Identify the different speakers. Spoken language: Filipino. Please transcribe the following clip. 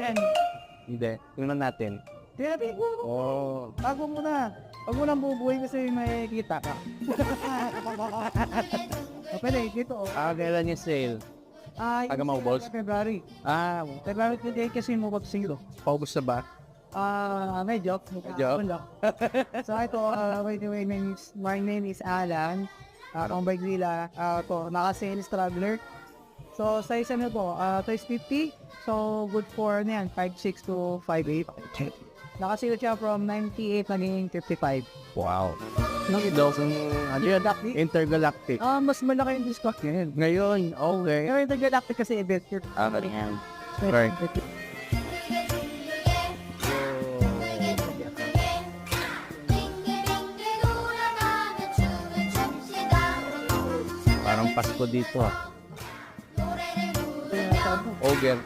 Speaker 1: yan.
Speaker 2: Hindi. Tingnan natin.
Speaker 1: Tinabi ko.
Speaker 2: Oh.
Speaker 1: Bago mo na. Huwag mo nang bubuhay kasi may kita ka. O, pwede, dito.
Speaker 2: Kailan yung sale? Taga maubos?
Speaker 1: February. February 28 kasi mo pag-silo.
Speaker 2: Paubos na ba?
Speaker 1: Medyo.
Speaker 2: Medyo?
Speaker 1: Wala. So ito, by the way, my name is Alan. Akong Baygila. Ito, naka-sales traveler. So, size ano po, size 50. So, good for ano yan, 5'6 to 5'8. Nakasilo siya from 98 naging 55.
Speaker 2: Wow. Ano yun? Intergalactic.
Speaker 1: Mas malaki yung discount ngayon.
Speaker 2: Ngayon, okay.
Speaker 1: Pero yung Galactic kasi event yun.
Speaker 2: Ganyan. Right. Parang Pasko dito ah. Ogre.